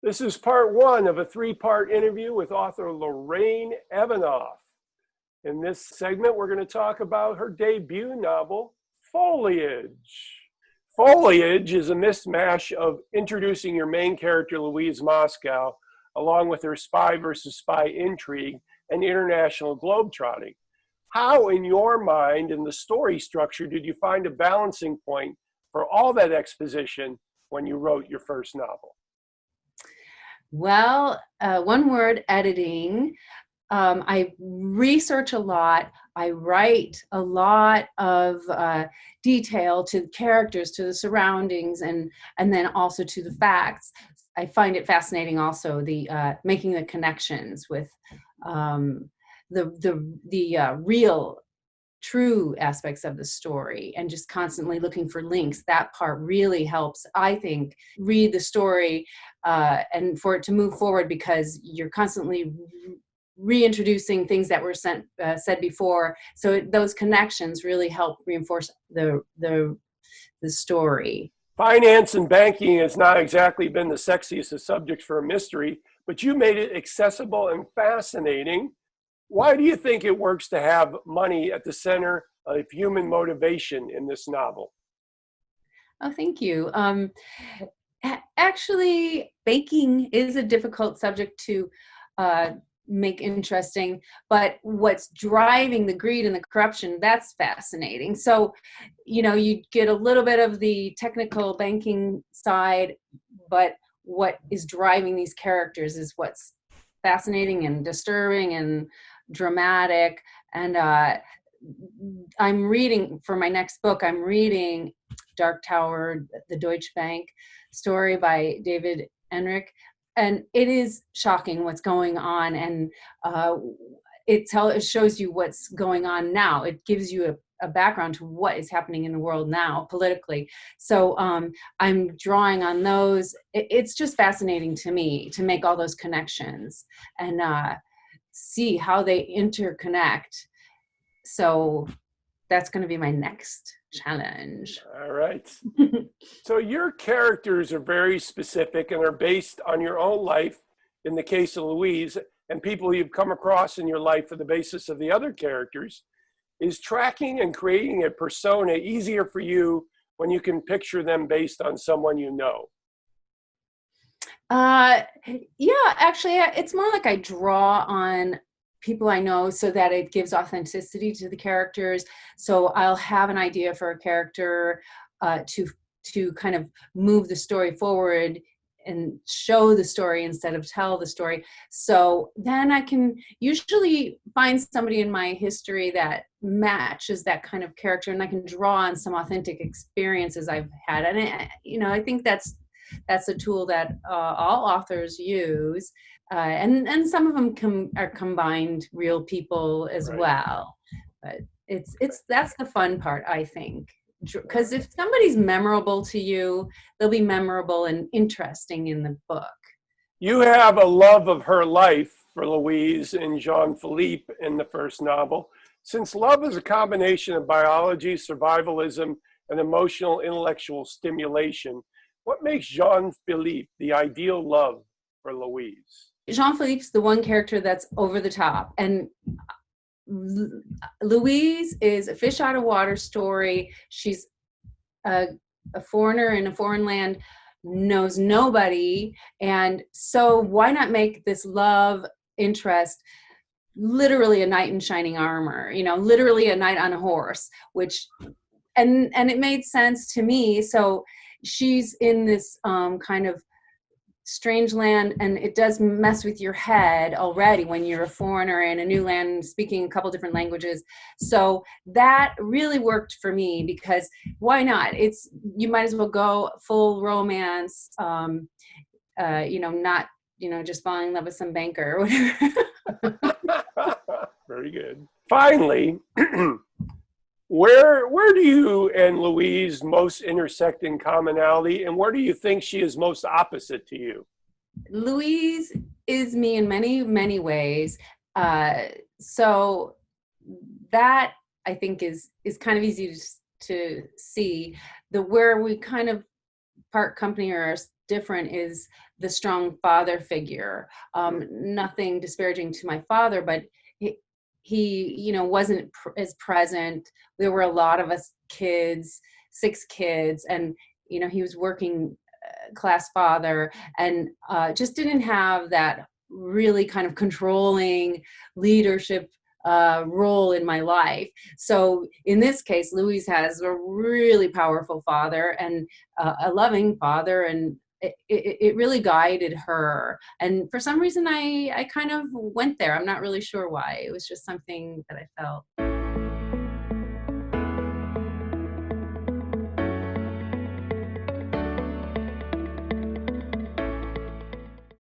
This is part one of a three-part interview with author Lorraine Evanoff. In this segment, we're going to talk about her debut novel, Foliage. Foliage is a mismatch of introducing your main character, Louise Moscow, along with her spy versus spy intrigue and international globetrotting. How, in your mind, in the story structure, did you find a balancing point for all that exposition when you wrote your first novel? Well, one word, editing. I research a lot. I write a lot of detail to the characters, to the surroundings, and then also to the facts. I find it fascinating also the making the connections with the real, true aspects of the story, and just constantly looking for links. That part really helps, I think, read the story and for it to move forward, because you're constantly reintroducing things that were said before. So those connections really help reinforce the story. Finance and banking has not exactly been the sexiest of subjects for a mystery, but you made it accessible and fascinating. Why do you think it works to have money at the center of human motivation in this novel? Oh, thank you. Actually, baking is a difficult subject to make interesting, but what's driving the greed and the corruption, that's fascinating. So, you get a little bit of the technical banking side, but what is driving these characters is what's fascinating and disturbing and dramatic. And I'm reading, for my next book, I'm reading Dark Tower, the Deutsche Bank story by David Enrich. And it is shocking what's going on. And it shows you what's going on now. It gives you a background to what is happening in the world now politically. So I'm drawing on those. It's just fascinating to me to make all those connections and see how they interconnect. So that's going to be my next challenge. All right. So your characters are very specific and are based on your own life, in the case of Louise, and people you've come across in your life for the basis of the other characters. Is tracking and creating a persona easier for you when you can picture them based on someone you know? Yeah, actually, it's more like I draw on people I know so that it gives authenticity to the characters. So I'll have an idea for a character to kind of move the story forward and show the story instead of tell the story. So then I can usually find somebody in my history that matches that kind of character, and I can draw on some authentic experiences I've had. And I think that's a tool that all authors use, and some of them are combined real people as Right. well. But that's the fun part, I think, because if somebody's memorable to you, they'll be memorable and interesting in the book. You have a love of her life for Louise and Jean-Philipe in the first novel. Since love is a combination of biology, survivalism, and emotional intellectual stimulation, what makes Jean-Philipe the ideal love for Louise? Jean-Philippe's the one character that's over the top, and Louise is a fish out of water story. She's a foreigner in a foreign land, knows nobody, and so why not make this love interest literally a knight in shining armor, literally a knight on a horse, and it made sense to me. So she's in this kind of strange land, and it does mess with your head already when you're a foreigner in a new land speaking a couple different languages. So that really worked for me, because why not? You might as well go full romance, not just falling in love with some banker or whatever. Very good. Finally, where do you and Louise most intersect in commonality, and where do you think she is most opposite to you? Louise is me in many, many ways. So that, I think, is kind of easy to see. Where we kind of part company or are different is the strong father figure. Nothing disparaging to my father, but he wasn't as present. There were a lot of us kids, 6 kids, and he was working class father, and just didn't have that really kind of controlling leadership role in my life. So in this case, Louise has a really powerful father and a loving father, and it really guided her. And for some reason, I kind of went there. I'm not really sure why. It was just something that I felt.